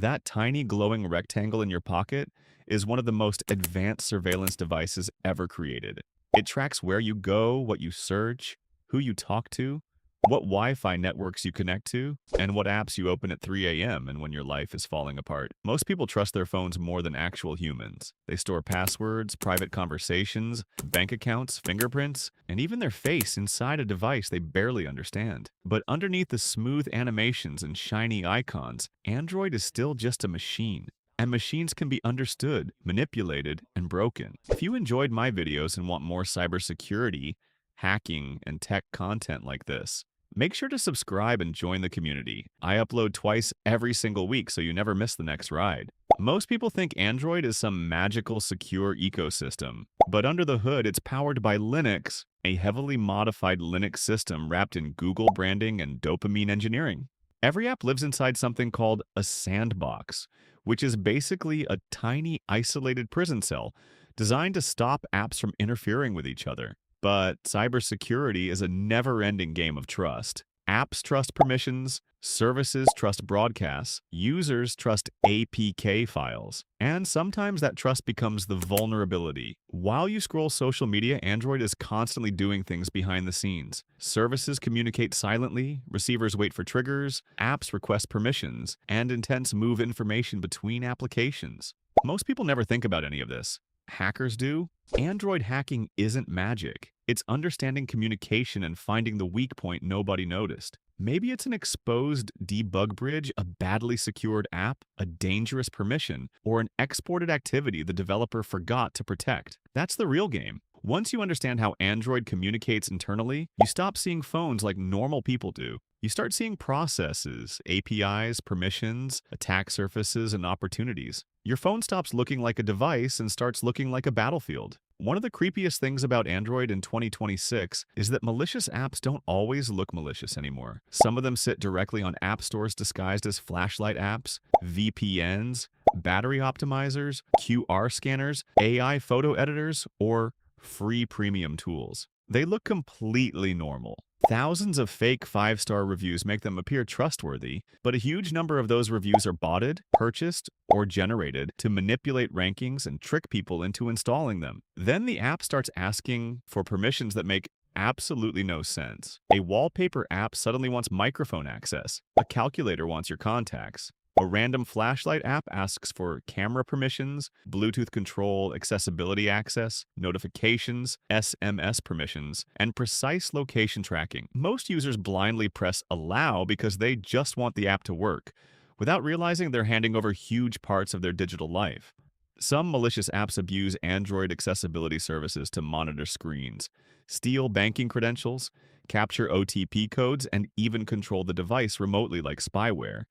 That tiny glowing rectangle in your pocket is one of the most advanced surveillance devices ever created. It tracks where you go, what you search, who you talk to, what Wi-Fi networks you connect to, and what apps you open at 3 a.m. and when your life is falling apart. Most people trust their phones more than actual humans. They store passwords, private conversations, bank accounts, fingerprints, and even their face inside a device they barely understand. But underneath the smooth animations and shiny icons, Android is still just a machine. And machines can be understood, manipulated, and broken. If you enjoyed my videos and want more cybersecurity, hacking, and tech content like this, make sure to subscribe and join the community. I upload twice every single week so you never miss the next ride. Most people think Android is some magical, secure ecosystem, but under the hood, it's powered by Linux, a heavily modified Linux system wrapped in Google branding and dopamine engineering. Every app lives inside something called a sandbox, which is basically a tiny, isolated prison cell designed to stop apps from interfering with each other. But cybersecurity is a never-ending game of trust. Apps trust permissions, services trust broadcasts, users trust APK files, and sometimes that trust becomes the vulnerability. While you scroll social media, Android is constantly doing things behind the scenes. Services communicate silently, receivers wait for triggers, apps request permissions, and intents move information between applications. Most people never think about any of this. Hackers do. Android hacking isn't magic. It's understanding communication and finding the weak point nobody noticed. Maybe it's an exposed debug bridge, a badly secured app, a dangerous permission, or an exported activity the developer forgot to protect. That's the real game. Once you understand how Android communicates internally, you stop seeing phones like normal people do. You start seeing processes, APIs, permissions, attack surfaces, and opportunities. Your phone stops looking like a device and starts looking like a battlefield. One of the creepiest things about Android in 2026 is that malicious apps don't always look malicious anymore. Some of them sit directly on app stores disguised as flashlight apps, VPNs, battery optimizers, QR scanners, AI photo editors, or free premium tools. They look completely normal. Thousands of fake 5-star reviews make them appear trustworthy, but a huge number of those reviews are botted, purchased, or generated to manipulate rankings and trick people into installing them. Then the app starts asking for permissions that make absolutely no sense. A wallpaper app suddenly wants microphone access. A calculator wants your contacts. A random flashlight app asks for camera permissions, Bluetooth control, accessibility access, notifications, SMS permissions, and precise location tracking. Most users blindly press allow because they just want the app to work, without realizing they're handing over huge parts of their digital life. Some malicious apps abuse Android accessibility services to monitor screens, steal banking credentials, capture OTP codes, and even control the device remotely like spyware.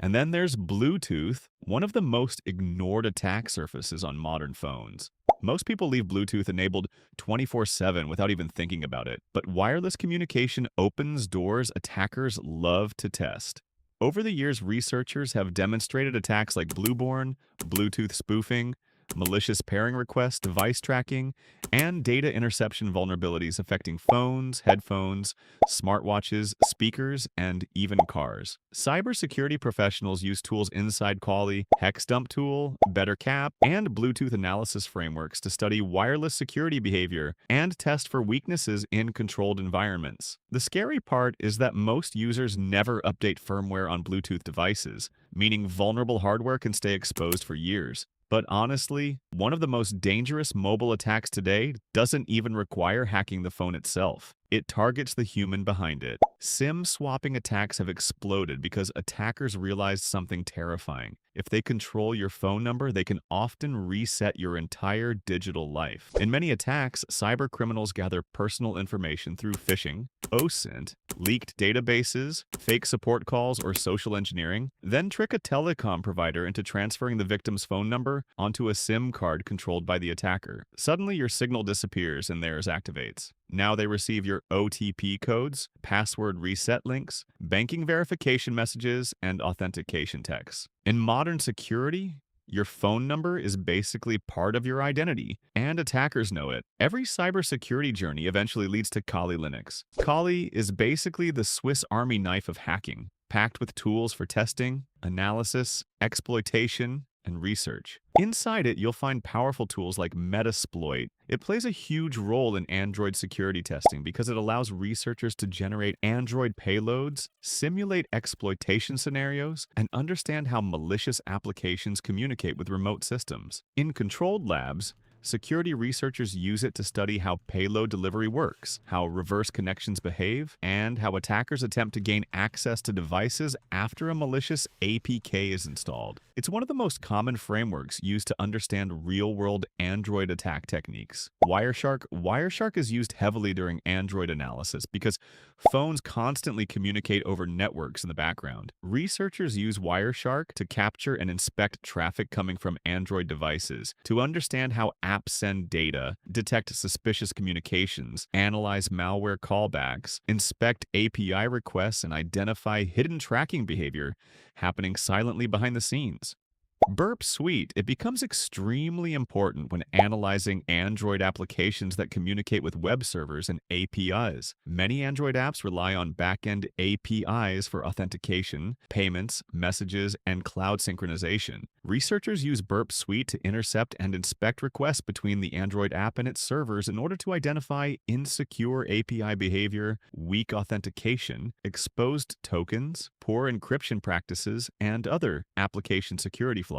And then there's Bluetooth, one of the most ignored attack surfaces on modern phones. Most people leave Bluetooth enabled 24/7 without even thinking about it, but wireless communication opens doors attackers love to test. Over the years, researchers have demonstrated attacks like Blueborn, Bluetooth spoofing, malicious pairing requests, device tracking, and data interception vulnerabilities affecting phones, headphones, smartwatches, speakers, and even cars. Cybersecurity professionals use tools inside Quali, HexDump tool, BetterCap, and Bluetooth analysis frameworks to study wireless security behavior and test for weaknesses in controlled environments. The scary part is that most users never update firmware on Bluetooth devices, meaning vulnerable hardware can stay exposed for years. But honestly, one of the most dangerous mobile attacks today doesn't even require hacking the phone itself. It targets the human behind it. SIM swapping attacks have exploded because attackers realized something terrifying. If they control your phone number, they can often reset your entire digital life. In many attacks, cybercriminals gather personal information through phishing, OSINT, leaked databases, fake support calls, or social engineering, then trick a telecom provider into transferring the victim's phone number onto a SIM card controlled by the attacker. Suddenly, your signal disappears and theirs activates. Now they receive your OTP codes, password reset links, banking verification messages, and authentication texts. In modern security, your phone number is basically part of your identity, and attackers know it. Every cybersecurity journey eventually leads to Kali Linux. Kali is basically the Swiss Army knife of hacking. packed with tools for testing, analysis, exploitation, and research. Inside it, you'll find powerful tools like Metasploit. It plays a huge role in Android security testing because it allows researchers to generate Android payloads, simulate exploitation scenarios, and understand how malicious applications communicate with remote systems. In controlled labs, security researchers use it to study how payload delivery works, how reverse connections behave, and how attackers attempt to gain access to devices after a malicious APK is installed. It's one of the most common frameworks used to understand real-world Android attack techniques. Wireshark is used heavily during Android analysis because phones constantly communicate over networks in the background. Researchers use Wireshark to capture and inspect traffic coming from Android devices, to understand how apps send data, detect suspicious communications, analyze malware callbacks, inspect API requests, and identify hidden tracking behavior happening silently behind the scenes. Burp Suite, it becomes extremely important when analyzing Android applications that communicate with web servers and APIs. Many Android apps rely on back-end APIs for authentication, payments, messages, and cloud synchronization. Researchers use Burp Suite to intercept and inspect requests between the Android app and its servers in order to identify insecure API behavior, weak authentication, exposed tokens, poor encryption practices, and other application security flaws.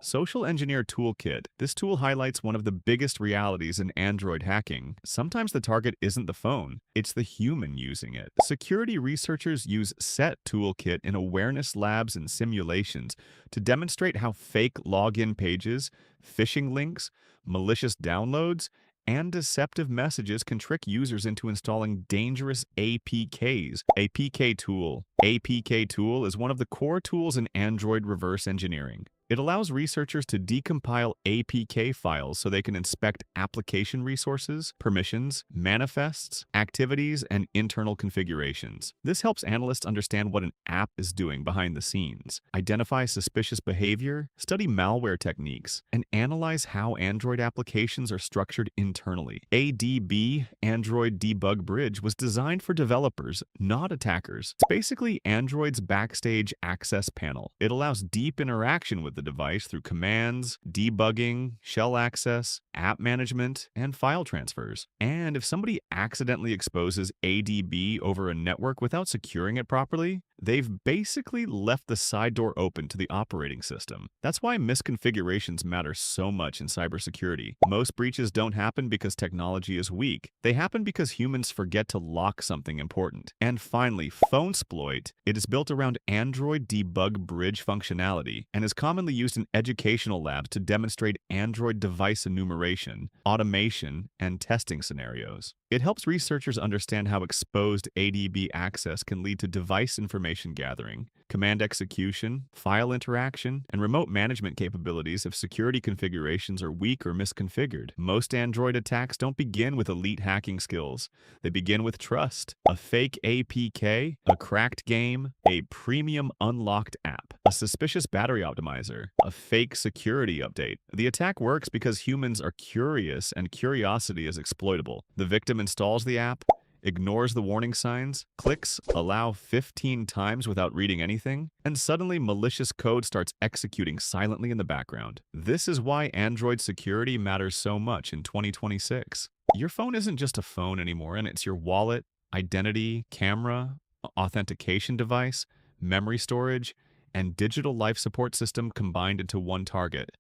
Social Engineer Toolkit. This tool highlights one of the biggest realities in Android hacking. Sometimes the target isn't the phone, it's the human using it. Security researchers use SET Toolkit in awareness labs and simulations to demonstrate how fake login pages, phishing links, malicious downloads, and deceptive messages can trick users into installing dangerous APKs. APKTool. APKTool is one of the core tools in Android reverse engineering. It allows researchers to decompile APK files so they can inspect application resources, permissions, manifests, activities, and internal configurations. This helps analysts understand what an app is doing behind the scenes, identify suspicious behavior, study malware techniques, and analyze how Android applications are structured internally. ADB, Android Debug Bridge, was designed for developers, not attackers. It's basically Android's backstage access panel. It allows deep interaction with the device through commands, debugging, shell access, app management, and file transfers. And if somebody accidentally exposes ADB over a network without securing it properly, they've basically left the side door open to the operating system. That's why misconfigurations matter so much in cybersecurity. Most breaches don't happen because technology is weak. They happen because humans forget to lock something important. And finally, PhoneSploit. It is built around Android Debug Bridge functionality and is commonly used in educational labs to demonstrate Android device enumeration, automation, and testing scenarios. It helps researchers understand how exposed ADB access can lead to device information gathering, command execution, file interaction, and remote management capabilities if security configurations are weak or misconfigured. Most Android attacks don't begin with elite hacking skills. They begin with trust, a fake APK, a cracked game, a premium unlocked app, a suspicious battery optimizer, a fake security update. The attack works because humans are curious and curiosity is exploitable. The victim installs the app, ignores the warning signs, clicks allow 15 times without reading anything, and suddenly malicious code starts executing silently in the background. This is why Android security matters so much in 2026. Your phone isn't just a phone anymore, and it's your wallet, identity, camera, authentication device, memory storage, and digital life support system combined into one target.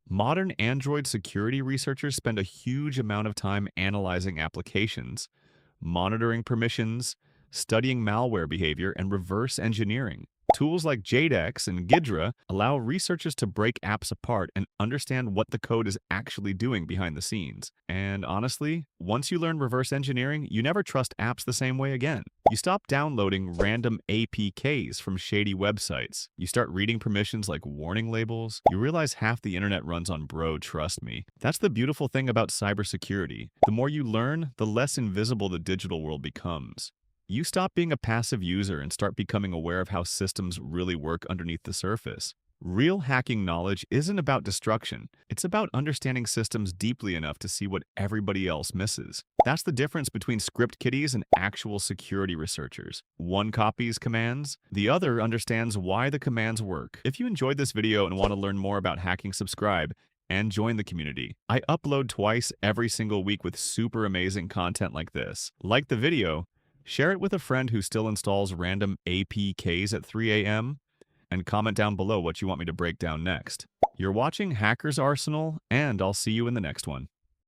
Modern Android security researchers spend a huge amount of time analyzing applications, monitoring permissions, studying malware behavior, and reverse engineering. Tools like JDEX and Ghidra allow researchers to break apps apart and understand what the code is actually doing behind the scenes. And honestly, once you learn reverse engineering, you never trust apps the same way again. You stop downloading random APKs from shady websites. You start reading permissions like warning labels. You realize half the internet runs on bro, trust me. That's the beautiful thing about cybersecurity. The more you learn, the less invisible the digital world becomes. You stop being a passive user and start becoming aware of how systems really work underneath the surface. Real hacking knowledge isn't about destruction. It's about understanding systems deeply enough to see what everybody else misses. That's the difference between script kiddies and actual security researchers. One copies commands, the other understands why the commands work. If you enjoyed this video and want to learn more about hacking, subscribe and join the community. I upload twice every single week with super amazing content like this. Like the video, share it with a friend who still installs random APKs at 3 a.m., and comment down below what you want me to break down next. You're watching Hacker's Arsenal, and I'll see you in the next one.